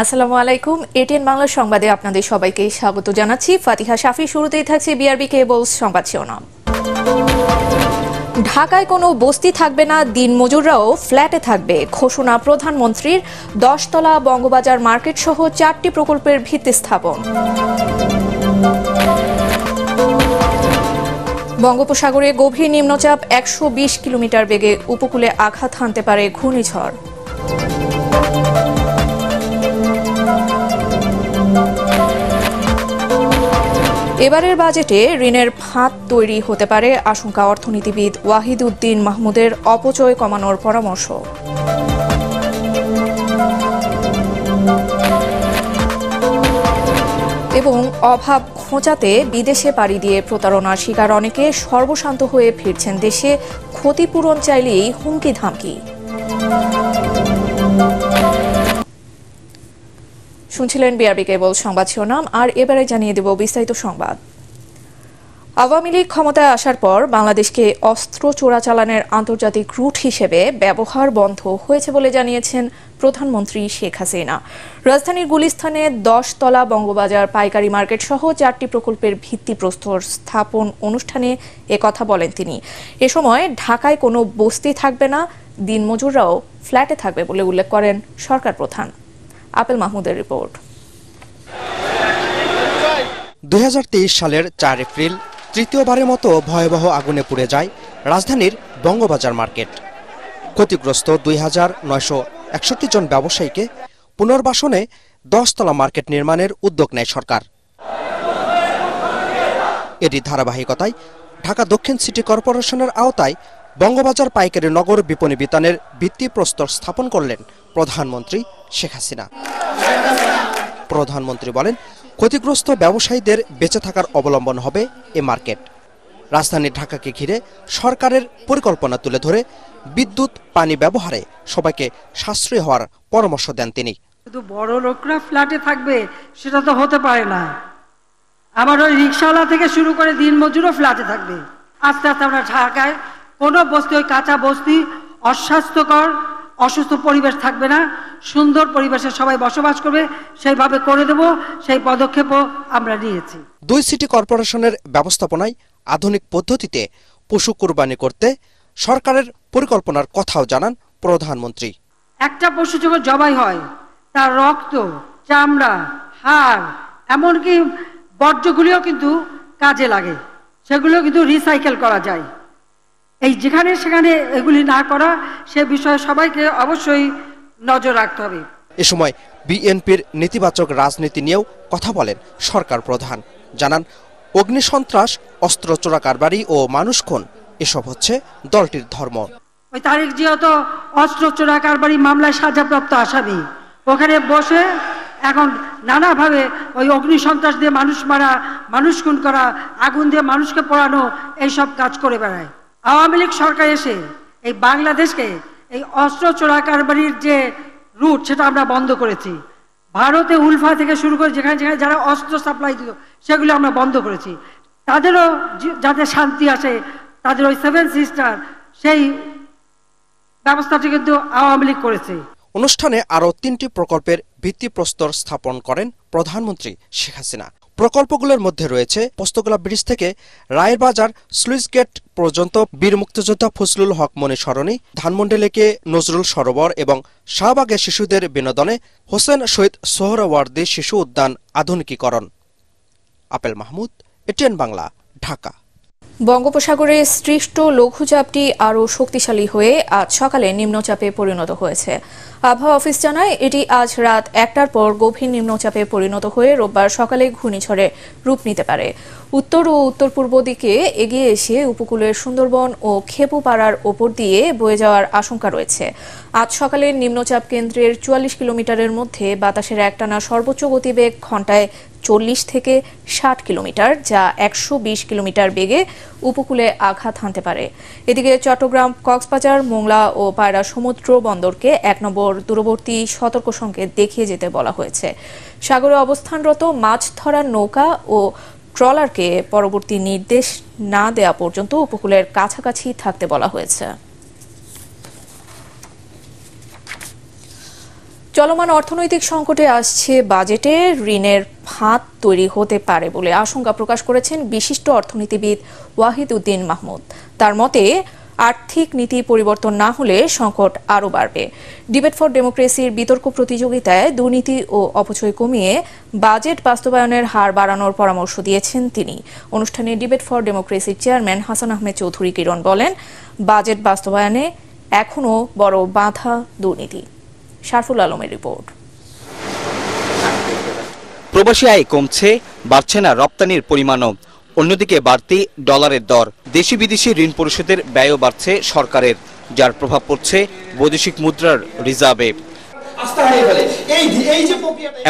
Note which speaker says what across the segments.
Speaker 1: আসসালামু আলাইকুম। এটিএন বাংলা সংবাদে আপনাদের সবাইকে স্বাগত জানাচ্ছি। ফাতিহা শাফি। শুরুতেই থাকছে বিআরবি কেবলস সংবাদ শিরোনাম। ঢাকায় কোনো বস্তি থাকবে না, দিনমজুররাও ফ্ল্যাটে থাকবে ঘোষণা প্রধানমন্ত্রীর। 10 তলা বঙ্গবাজার মার্কেট সহ 4টি প্রকল্পের ভিত্তি স্থাপন। বঙ্গোপসাগরে গভীর নিম্নচাপ, 120 কিলোমিটার বেগে উপকূলে আঘাত হানতে পারে ঘূর্ণিঝড়। এবারের বাজেটে ঋণের ফাঁদ তৈরি হতে পারে আশঙ্কা অর্থনীতিবিদ ওয়াহিদ উদ্দিন মাহমুদের। অপচয় কমানোর পরামর্শ। এবং অভাব খোঁচাতে বিদেশে পাড়ি দিয়ে প্রতারণার শিকার অনেকে, সর্বশান্ত হয়ে ফিরছেন দেশে। ক্ষতিপূরণ চাইলেই হুমকি ধামকি। শুনছিলেন বিআরবি কেবল সংবাদ শিরোনাম, আর এবারে জানিয়ে দেব বিস্তারিত সংবাদ। আওয়ামী লীগ ক্ষমতায় আসার পর বাংলাদেশকে অস্ত্র চোরাচালানের আন্তর্জাতিক রুট হিসেবে ব্যবহার বন্ধ হয়েছে বলে জানিয়েছেন প্রধানমন্ত্রী শেখ হাসিনা। রাজধানীর গুলিস্তানে 10 তলা বঙ্গবাজার পাইকারি মার্কেট সহ 4টি প্রকল্পের ভিত্তিপ্রস্তর স্থাপন অনুষ্ঠানে একথা বলেন তিনি। এ সময় ঢাকায় কোনো বস্তি থাকবে না, দিনমজুররাও ফ্ল্যাটে থাকবে বলে উল্লেখ করেন সরকার প্রধান। আপেল মাহমুদের রিপোর্ট।
Speaker 2: 2023 সালের 4 এপ্রিল তৃতীয়বারের মতো ভয়াবহ আগুনে পুড়ে যায় রাজধানীর বঙ্গবাজার মার্কেট। ক্ষতিগ্রস্ত 2961 জন ব্যবসায়ীকে পুনর্বাসনে 10 তলা মার্কেট নির্মাণের উদ্যোগ নেয় সরকার। এরই ধারাবাহিকতায় ঢাকা দক্ষিণ সিটি কর্পোরেশনের আওতায় বঙ্গবাজার পাইকারি নগর বিপণী বিতানের ভিত্তিপ্রস্তর স্থাপন করলেন প্রধানমন্ত্রী শেখ হাসিনা। প্রধানমন্ত্রী বলেন, ক্ষতিগ্রস্ত ব্যবসায়ীদের বেঁচে থাকার অবলম্বন হবে এ মার্কেট। রাজধানী ঢাকাকে ঘিরে সরকারের পরিকল্পনা তুলে ধরে বিদ্যুৎ পানি ব্যবহারে সবাইকে সাশ্রয়ী হওয়ার পরামর্শ দেন তিনি।
Speaker 3: শুধু বড় লোকরা ফ্ল্যাটে থাকবে সেটা তো হতে পারে না। আবার ওই রিক্সাওয়ালা থেকে শুরু করে দিনমজুরও ফ্ল্যাটে থাকবে। আস্তে আস্তে আমরা ঢাকায় কোনো বস্তি, ওই কাঁচা বস্তি, অস্বাস্থ্যকর অসুস্থ পরিবেশ থাকবে না, সুন্দর পরিবেশে সবাই বসবাস করবে, সেইভাবে করে দেব। সেই পদক্ষেপও আমরা নিয়েছি।
Speaker 2: 2 সিটি কর্পোরেশনের ব্যবস্থাপনায় আধুনিক পদ্ধতিতে পশু কুরবানি করতে সরকারের পরিকল্পনার কথাও জানান প্রধানমন্ত্রী।
Speaker 3: একটা পশু যখন জবাই হয়, তার রক্ত, চামড়া, হাড়, এমনকি বর্জ্যগুলিও কিন্তু কাজে লাগে, সেগুলো কিন্তু রিসাইকেল করা যায়। এই যেখানে সেখানে এগুলি না করা, সে বিষয়ে সবাইকে অবশ্যই নজর রাখতে হবে।
Speaker 2: এ সময় বিএনপির নেতিবাচক রাজনীতি নিয়েও কথা বলেন সরকার প্রধান। জানান, অগ্নিসন্ত্রাস, অস্ত্র চোরা কারবারি ও মানুষ খুন এসব হচ্ছে দলটির ধর্ম।
Speaker 3: ওই তারিক জিয়া তো অস্ত্র চোরা কারবারি মামলায় সাজাপ্রাপ্ত আসামি। ওখানে বসে এখন নানাভাবে ওই অগ্নিসন্ত্রাস দিয়ে মানুষ মারা, মানুষ খুন করা, আগুন দিয়ে মানুষকে পোড়ানো, এইসব কাজ করে বেড়ায়। আওয়ামী লীগ সরকার এসে এই বাংলাদেশকে এই অস্ত্র চোরা কারবারির যে রুট, সেটা আমরা বন্ধ করেছি। ভারতে উলফা থেকে শুরু করে যেখানে যেখানে যারা অস্ত্র সাপ্লাই দিত, সেগুলো আমরা বন্ধ করেছি। তাদেরও যাতে শান্তি আসে, তাদের ওই 7 সিস্টার, সেই ব্যবস্থাটি কিন্তু আওয়ামী লীগ করেছে।
Speaker 2: অনুষ্ঠানে আরও 3টি প্রকল্পের ভিত্তিপ্রস্তর স্থাপন করেন প্রধানমন্ত্রী শেখ হাসিনা। প্রকল্পগুলোর মধ্যে রয়েছে পোস্তগোলা ব্রিজ থেকে রায়ের বাজার স্লুইস গেট পর্যন্ত বীর মুক্তিযোদ্ধা ফজলুল হক মনি সরণি, ধানমন্ডি লেকে নজরুল সরোবর এবং শাহবাগে শিশুদের বিনোদনে হোসেন শহীদ সোহরাওয়ার্দী শিশু উদ্যান আধুনিকীকরণ। আপেল মাহমুদ, এটিএন বাংলা, ঢাকা।
Speaker 1: বঙ্গোপসাগরে সৃষ্ট লঘুচাপটি আরও শক্তিশালী হয়ে আজ সকালে নিম্নচাপে পরিণত হয়েছে। আবহাওয়া অফিস জানায়, এটি আজ রাত 1টার পর গভীর নিম্নচাপে পরিণত হয়ে রোববার সকালে ঘূর্ণিঝড়ে রূপ নিতে পারে। উত্তর ও উত্তর পূর্ব দিকে এগিয়ে এসে উপকূলের সুন্দরবন ও খেপুপাড়ার ওপর দিয়ে বয়ে যাওয়ার আশঙ্কা রয়েছে। আজ সকালে নিম্নচাপ কেন্দ্রের 44 কিলোমিটারের মধ্যে বাতাসের একটানা সর্বোচ্চ গতিবেগ ঘন্টায় 40 থেকে 60 কিলোমিটার, যা 120 কিলোমিটার বেগে উপকূলে আঘাত হানতে পারে। এদিকে চট্টগ্রাম, কক্সবাজার, মোংলা ও পায়রা সমুদ্র বন্দরকে 1 নম্বর দূরবর্তী সতর্ক সংকেত দেখিয়ে যেতে বলা হয়েছে। সাগরে অবস্থানরত মাছ ধরার নৌকা ও ট্রলারকে পরবর্তী নির্দেশ না দেওয়া পর্যন্ত উপকূলের কাছাকাছি থাকতে বলা হয়েছে। চলমান অর্থনৈতিক সংকটে আসছে বাজেটে ঋণের ফাঁদ তৈরি হতে পারে বলে আশঙ্কা প্রকাশ করেছেন বিশিষ্ট অর্থনীতিবিদ ওয়াহিদ উদ্দিন মাহমুদ। তার মতে আর্থিক নীতি পরিবর্তন না হলে সংকট আরও বাড়বে। ডিবেট ফর ডেমোক্রেসির বিতর্ক প্রতিযোগিতায় দুর্নীতি ও অপচয় কমিয়ে বাজেট বাস্তবায়নের হার বাড়ানোর পরামর্শ দিয়েছেন তিনি। অনুষ্ঠানে ডিবেট ফর ডেমোক্রেসির চেয়ারম্যান হাসান আহমেদ চৌধুরী কিরণ বলেন, বাজেট বাস্তবায়নে এখনও বড় বাধা দুর্নীতি। শারফুল আলমের রিপোর্ট।
Speaker 4: প্রবাসী আয় কমছে, বাড়ছে না রপ্তানির পরিমাণও। অন্যদিকে বাড়তি ডলারের দর, দেশি বিদেশি ঋণ পরিশোধের ব্যয়ও বাড়ছে সরকারের, যার প্রভাব পড়ছে বৈদেশিক মুদ্রার রিজার্ভে।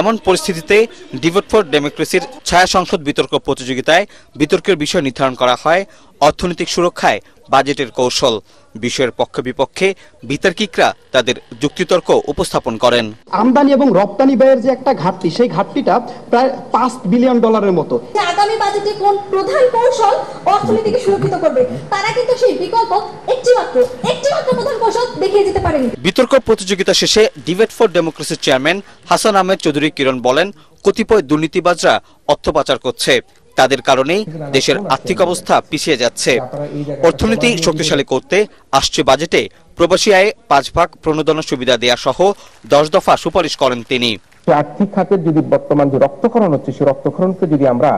Speaker 4: এমন পরিস্থিতিতে ডিবেট ফর ডেমোক্রেসির ছায়া সংসদ বিতর্ক প্রতিযোগিতায় বিতর্কের বিষয় নির্ধারণ করা হয় অর্থনৈতিক সুরক্ষায় বাজেটের কৌশল। বিষয়ের পক্ষ বিপক্ষে বিতর্কিকরা তাদের যুক্তিতর্ক উপস্থাপন করেন।
Speaker 5: আমদানি এবং রপ্তানি ব্যয়ের যে একটা ঘাটতি, সেই ঘাটতিটা প্রায় $5 বিলিয়ন মতো।
Speaker 6: আগামী বাজেটে কোন প্রধান কৌশল অর্থনীতিকে সুরক্ষিত করবে, তারা কিন্তু সেই বিকল্প একটি মাত্র প্রধান কৌশল দেখিয়ে যেতে পারেনি।
Speaker 4: বিতর্ক প্রতিযোগিতা শেষে ডিবেট ফর ডেমোক্রেসির চেয়ারম্যান হাসান আহমেদ চৌধুরী কিরণ বলেন, কতিপয় দুর্নীতিবাজরা অর্থ পাচার করছে, তাদের কারণেই দেশের আর্থিক অবস্থা পিছিয়ে যাচ্ছে। অর্থনীতি শক্তিশালী করতে আসছে বাজেটে প্রবাসী আয়ে 5 ভাগ প্রণোদনা সুবিধা দেয়া সহ 10 দফা সুপারিশ করেন তিনি।
Speaker 7: আর্থিক খাতের যদি বর্তমান যে রক্তক্ষরণ হচ্ছে, সেই রক্তক্ষরণকে যদি আমরা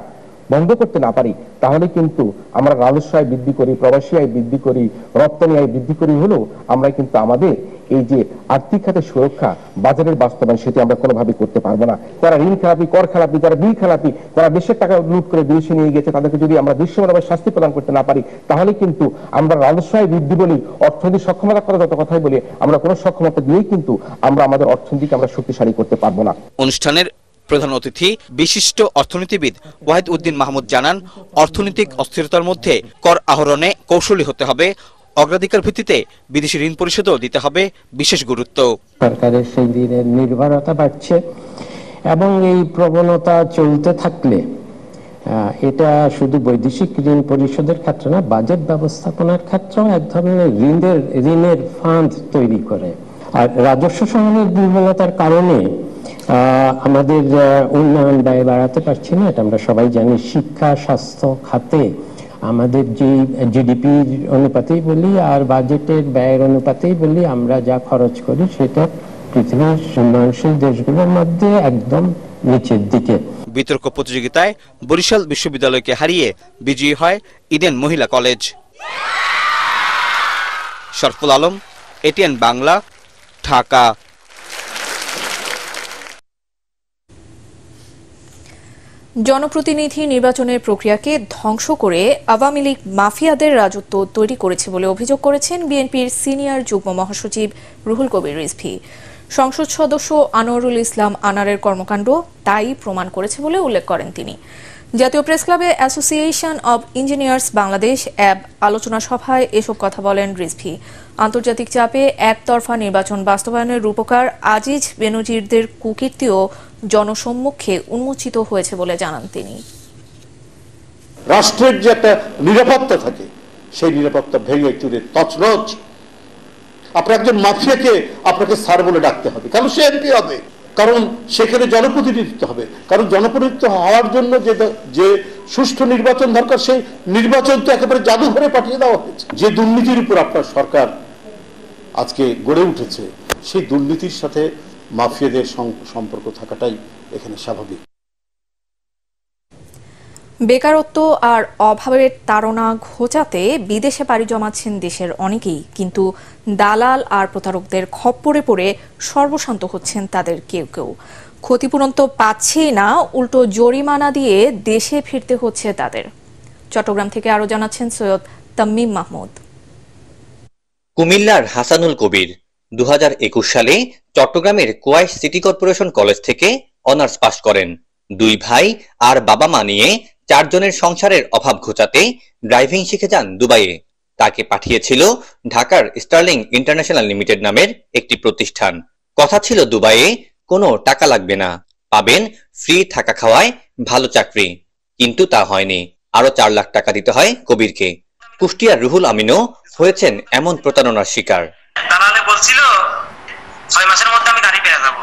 Speaker 7: বন্ধ করতে না পারি, তাহলে কিন্তু আমরা রাজস্ব আয় বৃদ্ধি করি, প্রবাসী আয় বৃদ্ধি করি, রপ্তানি আয় বৃদ্ধি করি হলেও আমরা কিন্তু আমাদের এই যে আর্থিক খাতের সুরক্ষা, বাজারের বাস্তবায়ন, সেটি আমরা কোনোভাবে করতে পারবো না। যারা ঋণ খেলাপি, কর খেলাপি, যারা বিল খেলাপি, যারা দেশের টাকা লুট করে বিদেশে নিয়ে গেছে, তাদেরকে যদি আমরা দৃশ্যমানভাবে শাস্তি প্রদান করতে না পারি, তাহলে কিন্তু আমরা রাজস্ব আয় বৃদ্ধি বলি, অর্থনৈতিক সক্ষমতা কথা যত কথাই বলি, আমরা কোনো সক্ষমতা দিয়েই কিন্তু আমরা আমাদের অর্থনীতিকে আমরা শক্তিশালী করতে পারবো না।
Speaker 4: অনুষ্ঠানের প্রধান অতিথি বিশিষ্ট অর্থনীতিবিদ ওয়াহিদ উদ্দিন মাহমুদ জানান, অর্থনৈতিক অস্থিরতার মধ্যে কর আহরণে কৌশলী হতে হবে, অগ্রাধিকার ভিত্তিতে বিদেশি ঋণ পরিশোধও দিতে হবে বিশেষ গুরুত্ব।
Speaker 8: সরকারের সেই ঋণের নির্ভরতা বাড়ছে এবং এই প্রবণতা চলতে থাকলে এটা শুধু বৈদেশিক ঋণ পরিশোধের ক্ষেত্রে না, বাজেট ব্যবস্থাপনার ক্ষেত্রেও এক ধরনের ঋণের ফান্ড তৈরি করে। আর রাজস্ব সংগ্রহের দুর্বলতার কারণে আমাদের উন্নয়ন ব্যয় বাড়াতে পারছি না, এটা আমরা সবাই জানি। শিক্ষা, স্বাস্থ্য খাতে আমাদের যে জিডিপির অনুপাতেই বলি আর বাজেটের ব্যয়ের অনুপাতেই বলি, আমরা যা খরচ করি সেটা পৃথিবীর উন্নয়নশীল দেশগুলোর মধ্যে একদম নিচের দিকে।
Speaker 4: বিতর্ক প্রতিযোগিতায় বরিশাল বিশ্ববিদ্যালয়কে হারিয়ে বিজয়ী হয় ইডেন মহিলা কলেজ। শরফুল আলম, এটিএন বাংলা, ঢাকা।
Speaker 1: জনপ্রতিনিধি নির্বাচনের প্রক্রিয়াকে ধ্বংস করে আওয়ামী লীগ মাফিয়াদের রাজত্ব তৈরি করেছে বলে অভিযোগ করেছেন বিএনপির সিনিয়র যুগ্ম মহাসচিব রুহুল কবির রিজভী। সংসদ সদস্য আনোয়ারুল ইসলাম আনারের কর্মকাণ্ড তাই প্রমাণ করেছে বলে উল্লেখ করেন তিনি। জাতীয় প্রেসক্লাবে অ্যাসোসিয়েশন অব ইঞ্জিনিয়ার্স বাংলাদেশ অ্যাব আলোচনা সভায় এসব কথা বলেন রিজভী। আন্তর্জাতিক চাপে একতরফা নির্বাচন বাস্তবায়নের রূপকার আজিজ বেনজিরদের কুকীর্তিও জনসম্মুখে উন্মোচিত হয়েছে বলে জানান তিনি।
Speaker 9: রাষ্ট্রের যে একটা নিরাপত্তা থাকে, সেই নিরাপত্তা ভেঙে চুরে তছনছ। আপনার একজন মাফিয়াকে আপনাকে স্যার বলে ডাকতে হবে, কারণ সে এমপি হবে, কারণ সেখানে জনপ্রতিনিধিত্ব হবে, কারণ জনপ্রতিনিধিত্ব হওয়ার জন্য যে সুষ্ঠু নির্বাচন দরকার, সেই নির্বাচন তো একেবারে জাদুঘরে পাঠিয়ে দেওয়া হয়েছে। যে দুর্নীতির উপর আপনার সরকার আজকে গড়ে উঠেছে, সেই দুর্নীতির সাথে মাফিয়াদের সম্পর্ক থাকাটাই এখানে স্বাভাবিক।
Speaker 1: বেকারত্ব আর অভাবের তাড়না ঘোচাতে বিদেশে পাড়ি জমাচ্ছেন দেশের অনেকেই, কিন্তু দালাল আর প্রতারকদের খপ্পরে পড়ে সর্বশান্ত হচ্ছেন তাদের কেউ কেউ। ক্ষতিপূরণ তো পাচ্ছেই না, উল্টো জরিমানা দিয়ে দেশে ফিরতে হচ্ছে তাদের। চট্টগ্রাম থেকে আরো জানাচ্ছেন সৈয়দ তাম্মিম মাহমুদ।
Speaker 10: কুমিল্লার হাসানুল কবির 2021 সালে চট্টগ্রামের কোয়াইশ সিটি কর্পোরেশন কলেজ থেকে অনার্স পাশ করেন। 2 ভাই আর বাবা মা নিয়ে 4 জনের সংসারের অভাব ঘোচাতে ড্রাইভিং শিখে যান দুবাইয়ে। তাকে পাঠিয়েছিল ঢাকার স্টার্লিং ইন্টারন্যাশনাল লিমিটেড নামের একটি প্রতিষ্ঠান। কথা ছিল দুবাইয়ে কোনো টাকা লাগবে না, পাবেন ফ্রি থাকা খাওয়ায় ভালো চাকরি, কিন্তু তা হয়নি। আরো 4 লাখ টাকা দিতে হয় কবিরকে। কুষ্টিয়ার রুহুল আমিনও হয়েছেন এমন প্রতারণার শিকার।
Speaker 11: দালালে বলছিল 6 মাসের মধ্যে আমি গাড়ি পেয়ে যাবো,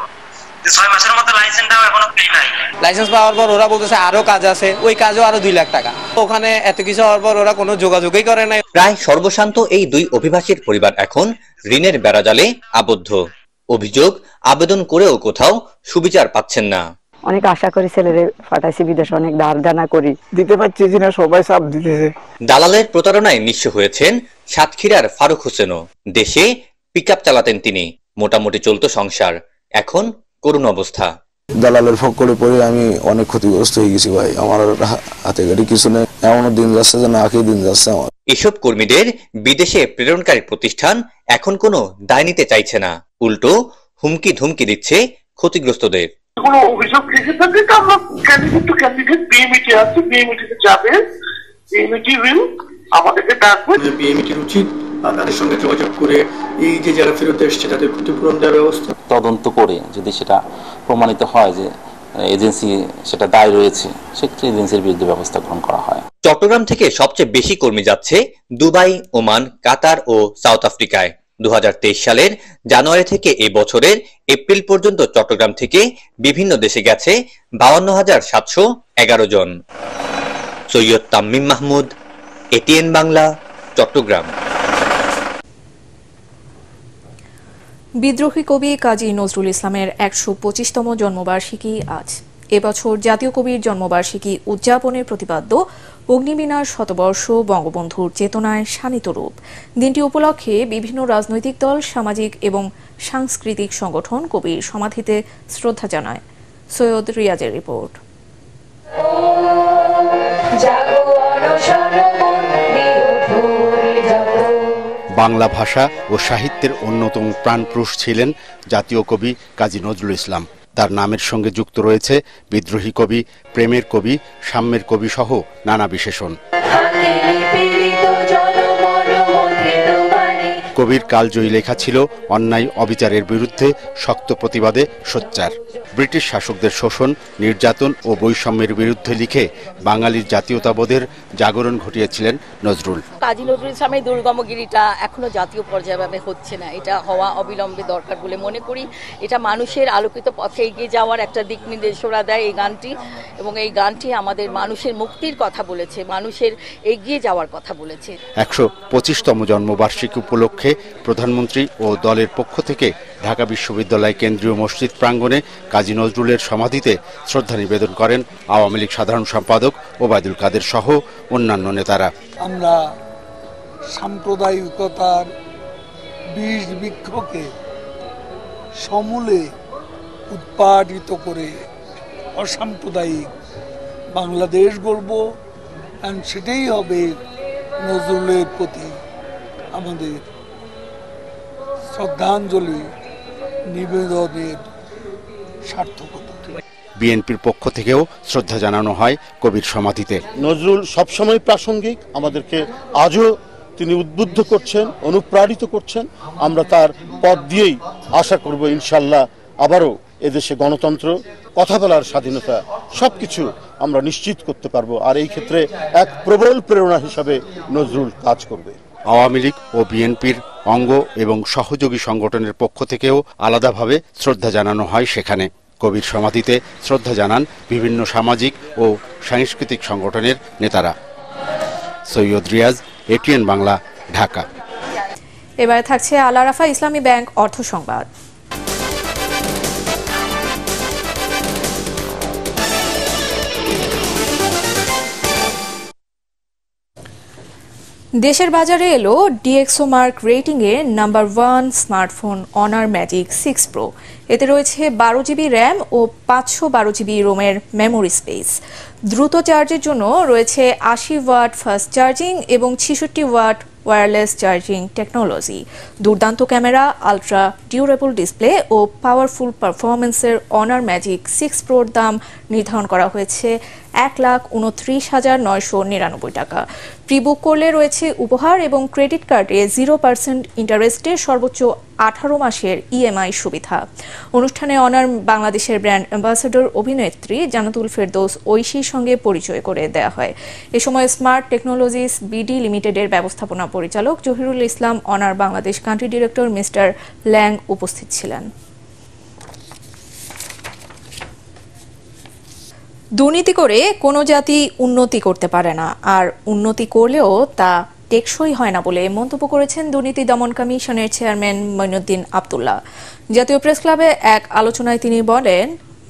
Speaker 11: 6 মাসের মতো লাইসেন্সটাও এখনো পেই নাই।
Speaker 12: লাইসেন্স পাওয়ার পর ওরা বলতেছে আরো কাজ আছে, ওই কাজও আরো 2 লাখ টাকা। ওখানে এত কিছু হওয়ার পর ওরা কোনো যোগাযোগই করে নাই।
Speaker 10: প্রায় সর্বশান্ত এই দুই অভিবাসীর পরিবার এখন ঋণের বেড়াজালে আবদ্ধ। অভিযোগ, আবেদন করেও কোথাও সুবিচার পাচ্ছেন না।
Speaker 13: অনেক আশা করি ছেলেরে পাঠাইছি বিদেশে, অনেক ধার দেনা করি, দিতে পারছি না, সবাই চাপ দিতেছে।
Speaker 10: দালালের প্রতারণায় নিঃস্ব হয়েছেন সাতক্ষীরার ফারুক হোসেনও। দেশে পিকআপ চালাতেন তিনি, মোটামুটি চলতো সংসার, এখন করুণ অবস্থা।
Speaker 14: দালালের ফক্করে পড়ে আমি অনেক ক্ষতিগ্রস্ত হয়ে গেছি ভাই, আমার হাতে গাড়ি কিছু নেই, এমনও দিন যাচ্ছে যে না খেয়ে দিন যাচ্ছে আমার।
Speaker 10: এসব কর্মীদের বিদেশে প্রেরণকারী প্রতিষ্ঠান এখন কোনো দায় নিতে চাইছে না, উল্টো হুমকি ধুমকি দিচ্ছে ক্ষতিগ্রস্তদের।
Speaker 15: কোনো অভিযোগ থেকে থাকে আমরা ক্যান্ডিডেট বিএমইটি আছে, বিএমইটিতে যাবে, বিএমইটি উইল আমাদেরকে ডাকবে।
Speaker 16: বিএমইটির উচিত তাদের সঙ্গে যোগাযোগ করে এই যে যারা ফেরত এসছে তাদের ক্ষতিপূরণ দেওয়ার ব্যবস্থা
Speaker 17: তদন্ত করে যদি সেটা প্রমাণিত হয় যে এজেন্সি সেটা দায় রয়েছে, সেক্ষেত্রে এজেন্সির বিরুদ্ধে ব্যবস্থা গ্রহণ করা হয়।
Speaker 10: চট্টগ্রাম থেকে সবচেয়ে বেশি কর্মী যাচ্ছে দুবাই, ওমান, কাতার ও সাউথ আফ্রিকায়। 2023 সালের জানুয়ারি থেকে এ বছরের এপ্রিল পর্যন্ত চট্টগ্রাম থেকে বিভিন্ন দেশে গেছে 52,711 জন। সৈয়দ তামিম মাহমুদ, এটিএন বাংলা, চট্টগ্রাম।
Speaker 1: বিদ্রোহী কবি কাজী নজরুল ইসলামের 125তম জন্মবার্ষিকী আজ। এবছর জাতীয় কবির জন্মবার্ষিকী উদযাপনের প্রতিপাদ্য অগ্নিবীণার শতবর্ষ বঙ্গবন্ধুর চেতনায় শানিত রূপ। দিনটি উপলক্ষে বিভিন্ন রাজনৈতিক দল, সামাজিক এবং সাংস্কৃতিক সংগঠন কবির সমাধিতে শ্রদ্ধা জানায়। সৈয়দ রিয়াজের রিপোর্ট।
Speaker 18: বাংলা ভাষা ও সাহিত্যের অন্যতম প্রাণপুরুষ ছিলেন জাতীয় কবি কাজী নজরুল ইসলাম। তার নামের সঙ্গে যুক্ত রয়েছে বিদ্রোহী কবি, প্রেমের কবি, সাম্যের কবি সহ নানা বিশেষণ। কবির কালজয়ী লেখা ছিল অন্যায় অবিচারের বিরুদ্ধে শক্ত প্রতিবাদে সোচ্চার। ব্রিটিশ শাসকদের শোষণ, নির্যাতন ও বৈষম্যের বিরুদ্ধে লিখে বাঙালির জাতীয়তাবোধের জাগরণ ঘটিয়েছিলেন নজরুল।
Speaker 19: কাজী নজরুল ইসলামের দুর্গমগিরিটা এখনো জাতীয় পর্যায়ে হচ্ছে না, এটা হওয়া অবিলম্বে দরকার বলে মনে করি। এটা মানুষের আলোকিত পথে এগিয়ে যাওয়ার একটা দিক নির্দেশনা দেয় এই গানটি, এবং এই গানটি আমাদের মানুষের মুক্তির কথা বলেছে, মানুষের এগিয়ে যাওয়ার কথা বলেছে।
Speaker 18: 125তম জন্মবার্ষিকী উপলক্ষে প্রধানমন্ত্রী ও দলের পক্ষ থেকে ঢাকা বিশ্ববিদ্যালয় কেন্দ্রীয় মসজিদ প্রাঙ্গণে কাজী নজরুলের সমাধিতে শ্রদ্ধা নিবেদন করেন আওয়ামী লীগ সাধারণ সম্পাদক ওবায়দুল কাদের সহ অন্যান্য নেতারা।
Speaker 20: আমরা সাম্প্রদায়িকতার বীজ বৃক্ষকে সমূলে উৎপাদিত করে অসাম্প্রদায়িক বাংলাদেশ গড়ব, এবং সেটাই হবে নজরুলের প্রতি আমাদের শ্রদ্ধাঞ্জলি নিবেদনের সার্থকতা।
Speaker 18: বিএনপির পক্ষ থেকেও শ্রদ্ধা জানানো হয় কবির সমাধিতে।
Speaker 9: নজরুল সবসময় প্রাসঙ্গিক, আমাদেরকে আজও তিনি উদ্বুদ্ধ করছেন, অনুপ্রাণিত করছেন। আমরা তার পথ দিয়েই আশা করব ইনশাল্লাহ আবারও এদেশে গণতন্ত্র, কথা বলার স্বাধীনতা সবকিছু আমরা নিশ্চিত করতে পারবো। আর এই ক্ষেত্রে এক প্রবল প্রেরণা হিসাবে নজরুল কাজ করবে।
Speaker 18: আওয়ামী লীগ ও বিএনপির অঙ্গ এবং সহযোগী সংগঠনের পক্ষ থেকেও আলাদাভাবে শ্রদ্ধা জানানো হয় সেখানে। কবির সমাধিতে শ্রদ্ধা জানান বিভিন্ন সামাজিক ও সাংস্কৃতিক সংগঠনের নেতারা। সৈয়দ রিয়াজ, এটিএন বাংলা, ঢাকা।
Speaker 1: এবারে থাকছে আল আরাফা ইসলামী ব্যাংক অর্থ সংবাদ। দেশের বাজারে এলো ডিএক্সও মার্ক রেটিং এ number 1 smartphone Honor Magic 6 Pro. এতে রয়েছে 12 জিবি র্যাম ও 512 জিবি রোমের মেমোরি স্পেস। দ্রুত চার্জের জন্য রয়েছে 80 ওয়াট ফাস্ট চার্জিং এবং 66 ওয়াট ওয়্যারলেস চার্জিং টেকনোলজি। দুর্দান্ত ক্যামেরা, আলট্রা ডিউরেবল ডিসপ্লে ও পাওয়ারফুল পারফরমেন্সের অনার ম্যাজিক 6 প্রোর দাম নির্ধারণ করা হয়েছে 1,29,999 টাকা। প্রি বুক করলে রয়েছে উপহার এবং ক্রেডিট কার্ডে 0% ইন্টারেস্টে সর্বোচ্চ 18 মাসের ইএমআই সুবিধা। অনুষ্ঠানে অনার বাংলাদেশের ব্র্যান্ড অ্যাম্বাসেডর অভিনেত্রী জান্নাতুল ফেরদৌস ঐশীর সঙ্গে পরিচয় করে দেওয়া হয়। এ সময় স্মার্ট টেকনোলজিস বিডি লিমিটেডের ব্যবস্থাপনা পরিচালক Zahirul Islam, Honor Bangladesh country director mister Lang উপস্থিত ছিলেন। দুর্নীতি করে কোনো জাতি উন্নতি করতে পারে না, আর উন্নতি করলেও তা টেকসই হয় না বলে মন্তব্য করেছেন দুর্নীতি দমন কমিশনের চেয়ারম্যান মঈনুদ্দিন আব্দুল্লাহ। জাতীয় প্রেস ক্লাবে এক আলোচনায় তিনি বলেন,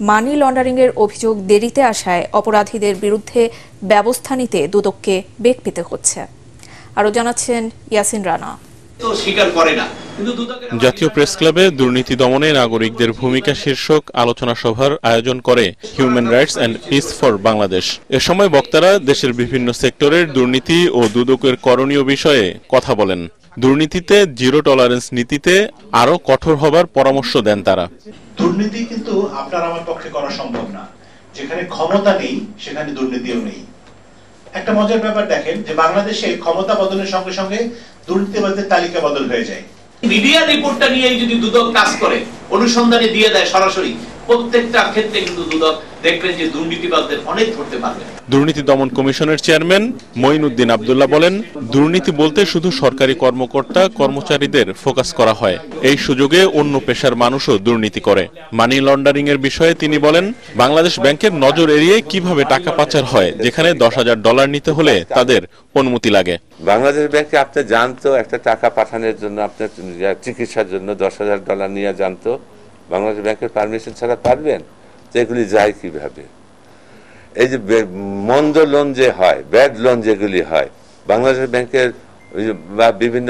Speaker 1: মানি লন্ডারিংয়ের অভিযোগ দেরিতে আসায় অপরাধীদের বিরুদ্ধে ব্যবস্থা নিতে দুদককে বেগ পেতে হচ্ছে। আরও জানাচ্ছেন ইয়াসিন রানা।
Speaker 21: জাতীয় প্রেস ক্লাবে দুর্নীতি দমনে নাগরিকদের ভূমিকা শীর্ষক আলোচনা সভার আয়োজন করে human rights and peace for Bangladesh. এ সময় বক্তারা দেশের বিভিন্ন সেক্টরের দুর্নীতি ও দুদকের করণীয় বিষয়ে কথা বলেন। দুর্নীতিতে জিরো টলারেন্স নীতিতে আরো কঠোর হবার পরামর্শ দেন তারা।
Speaker 22: দুর্নীতি কিন্তু আপনার আমার পক্ষে করা সম্ভব না। যেখানে ক্ষমতা নেই সেখানে দুর্নীতিও নেই। একটা মজার ব্যাপার দেখেন যে বাংলাদেশে ক্ষমতা বদলের সঙ্গে সঙ্গে দুর্নীতিবাজদের তালিকা বদল হয়ে যায়।
Speaker 23: মিডিয়া রিপোর্টটা নিয়ে যদি দুদক কাজ করে, অনুসন্ধানে দিয়ে দেয় সরাসরি, প্রত্যেকটা ক্ষেত্রে কিন্তু দুদক দেখবেন যে দুর্নীতিবাজদের অনেক ধরতে পারবে।
Speaker 21: দুর্নীতি দমন কমিশনের চেয়ারম্যান মঈনুদ্দিন আব্দুল্লাহ বলেন, দুর্নীতি বলতে শুধু সরকারি কর্মকর্তা কর্মচারীদের ফোকাস করা হয়। এই সুযোগে অন্য পেশার মানুষও দুর্নীতি করে। মানি লন্ডারিং এর বিষয়ে তিনি বলেন, বাংলাদেশ ব্যাংকের নজর এড়িয়ে কিভাবে টাকা পাচার হয়, যেখানে $10,000 নিতে হলে তাদের অনুমতি লাগে।
Speaker 24: বাংলাদেশ ব্যাংকে আপনি জানতো একটা টাকা পাঠানোর জন্য, আপনার চিকিৎসার জন্য $10,000 নিয়ে জানতো, বাংলাদেশ ব্যাংকের পারমিশন ছাড়া পারবেন? তো এগুলি যায় কিভাবে? এই যে মন্দ লোন যে হয়, ব্যাড লোন যেগুলি হয়, বাংলাদেশ ব্যাংকের বা বিভিন্ন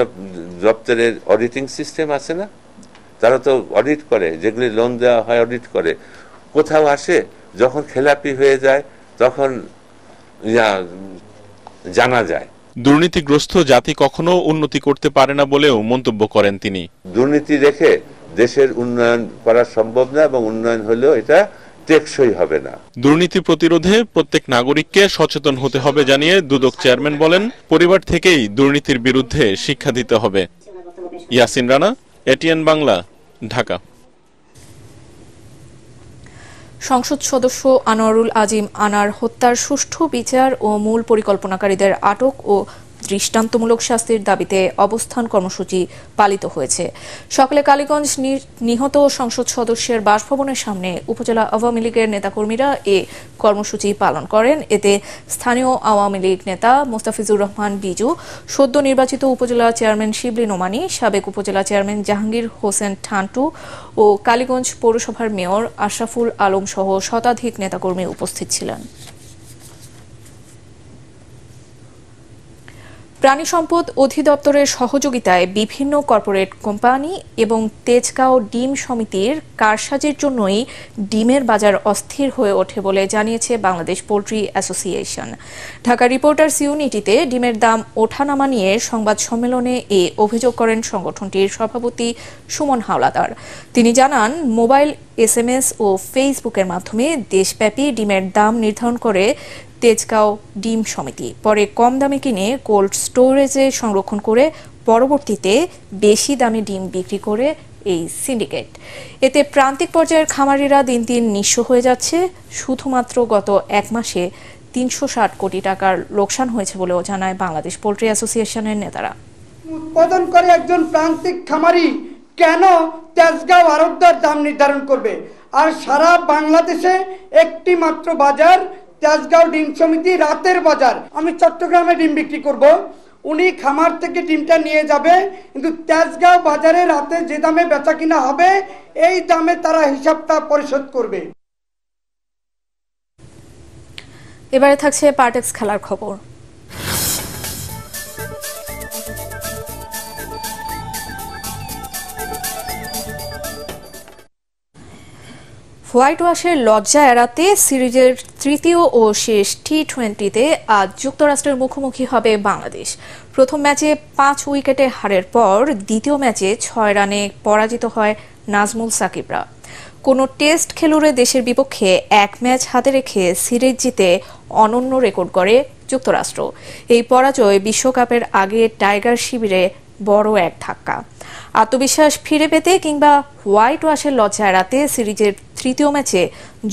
Speaker 24: দপ্তরের অডিটিং সিস্টেম আছে না, তারা তো অডিট করে, যেগুলি লোন দেওয়া হয় অডিট করে। কোথাও আসে যখন খেলাপি হয়ে যায় তখন জানা যায়।
Speaker 21: দুর্নীতিগ্রস্ত জাতি কখনো উন্নতি করতে পারে না বলেও মন্তব্য করেন তিনি।
Speaker 24: দুর্নীতি রেখে দেশের উন্নয়ন করা সম্ভব না, এবং উন্নয়ন হলেও এটা টেকসই হবে না।
Speaker 21: দুর্নীতি প্রতিরোধে প্রত্যেক নাগরিককে সচেতন হতে হবে জানিয়ে দুদক চেয়ারম্যান বলেন, পরিবার থেকেই দুর্নীতির বিরুদ্ধে শিক্ষা দিতে হবে। ইয়াসিন রানা, এটিএন বাংলা, ঢাকা।
Speaker 1: সংসদ সদস্য আনোয়ারুল আজিম আনার হত্যার সুষ্ঠু বিচার ও মূল পরিকল্পনাকারীদের আটক ও দৃষ্টান্তমূলক শাস্তির দাবিতে অবস্থান কর্মসূচি পালিত হয়েছে। সকালে কালীগঞ্জ নিহত সংসদ সদস্যের বাসভবনের সামনে উপজেলা আওয়ামী লীগের নেতাকর্মীরা এ কর্মসূচি পালন করেন। এতে স্থানীয় আওয়ামী লীগ নেতা মোস্তাফিজুর রহমান বিজু, সদ্য নির্বাচিত উপজেলা চেয়ারম্যান শিবলী নোমানী, সাবেক উপজেলা চেয়ারম্যান জাহাঙ্গীর হোসেন ঠান্টু ও কালীগঞ্জ পৌরসভার মেয়র আশরাফুল আলম সহ শতাধিক নেতাকর্মী উপস্থিত ছিলেন। প্রাণী সম্পদ অধিদপ্তরের সহযোগিতায় বিভিন্ন কর্পোরেট কোম্পানি এবং তেজগাঁও ডিম সমিতির কারসাজির জন্যই ডিমের বাজার অস্থির হয়ে ওঠে বলে জানিয়েছে Bangladesh poultry association. Dhaka reporters ইউনিটিতে ডিমের দাম ওঠানামা নিয়ে সংবাদ সম্মেলনে এ অভিযোগ করেন সংগঠনটির সভাপতি সুমন হাওলাদার। তিনি জানান, মোবাইল, SMS ও ফেসবুকের মাধ্যমে দেশব্যাপী ডিমের দাম নির্ধারণ করে তেজগাঁও ডিম সমিতি, পরে কম দামে কিনে কোল্ড স্টোরেজে সংরক্ষণ করে পরবর্তীতে বেশি দামে ডিম বিক্রি করে এই সিন্ডিকেট। এতে প্রান্তিক পর্যায়ের খামারিরা দিন দিন নিঃস্ব হয়ে যাচ্ছে। শুধুমাত্র গত এক মাসে 360 কোটি টাকার লোকসান হয়েছে বলেও জানায় বাংলাদেশ পোল্ট্রি অ্যাসোসিয়েশনের নেতারা।
Speaker 25: উৎপাদন করে একজন প্রান্তিক খামারি কেন তেজগাঁও আড়তদার দাম নির্ধারণ করবে? আর সারা বাংলাদেশে একটি মাত্র বাজার তেজগাঁও ডিম সমিতি, রাতের বাজার। আমি চট্টগ্রামে ডিম বিক্রি করব, উনি খামার থেকে ডিমটা নিয়ে যাবে, কিন্তু তেজগাঁও বাজারে রাতে যে দামে বেচা কিনা হবে এই দামে তারা হিসাবটা পরিশোধ করবে।
Speaker 1: এবারে থাকছে পার্টেক্স খেলার খবর। হোয়াইট ওয়াশের লজ্জা এড়াতে সিরিজের তৃতীয় ও শেষ T20-তে আজ যুক্তরাষ্ট্রের মুখোমুখি হবে বাংলাদেশ। প্রথম ম্যাচে 5 উইকেটে হারের পর দ্বিতীয় ম্যাচে 6 রানে পরাজিত হয় নাজমুল সাকিবরা। কোনো টেস্ট খেলুড়ে দেশের বিপক্ষে এক ম্যাচ হাতে রেখে সিরিজ জিতে অনন্য রেকর্ড গড়ে যুক্তরাষ্ট্র। এই পরাজয় বিশ্বকাপের আগে টাইগার শিবিরে বড় এক ধাক্কা। আত্মবিশ্বাস ফিরে পেতে কিংবা হোয়াইট ওয়াশের লজ্জা এড়াতে সিরিজের তৃতীয় ম্যাচে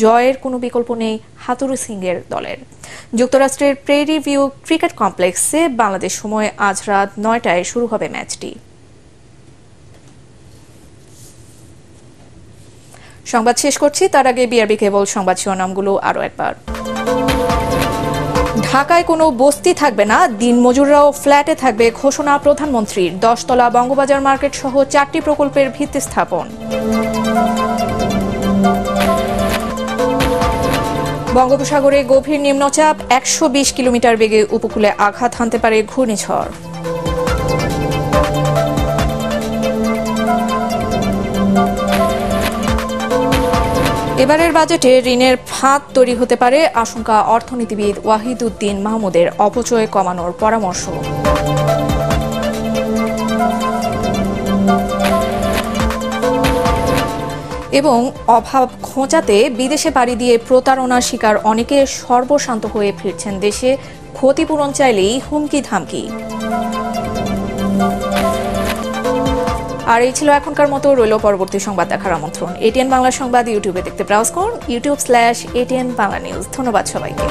Speaker 1: জয়ের কোনো বিকল্প নেই হাতুরু সিংয়ের দলের। যুক্তরাষ্ট্রের প্রেরি ভিউ ক্রিকেট কমপ্লেক্সে বাংলাদেশ সময় আজ রাত 9টায় শুরু হবে ম্যাচটি। সংবাদ শেষ করছি, তার আগে বিআরবি কেবল সংবাদ শিরোনামগুলো আরও একবার। ঢাকায় কোনো বস্তি থাকবে না, দিনমজুররাও ফ্ল্যাটে থাকবে ঘোষণা প্রধানমন্ত্রীর। 10 তলা বঙ্গবাজার মার্কেট সহ 4টি প্রকল্পের ভিত্তি স্থাপন। বঙ্গোপসাগরে গভীর নিম্নচাপ, 120 কিলোমিটার বেগে উপকূলে আঘাত হানতে পারে ঘূর্ণিঝড়। এবারের বাজেটে ঋণের ফাঁদ তৈরি হতে পারে আশঙ্কা অর্থনীতিবিদ ওয়াহিদুদ্দিন মাহমুদের। অপচয় কমানোর পরামর্শ। এবং অভাব ঘোচাতে বিদেশে পাড়ি দিয়ে প্রতারণার শিকার অনেকে সর্বশান্ত হয়ে ফিরছেন দেশে। ক্ষতিপূরণ চাইলেই হুমকি ধামকি। আর এই ছিল এখনকার মতো। রইল পরবর্তী সংবাদ দেখার আমন্ত্রণ। এটিএন বাংলা সংবাদ ইউটিউবে দেখতে ব্রাউজ করুন, youtube/ATN বাংলা নিউজ। ধন্যবাদ সবাইকে।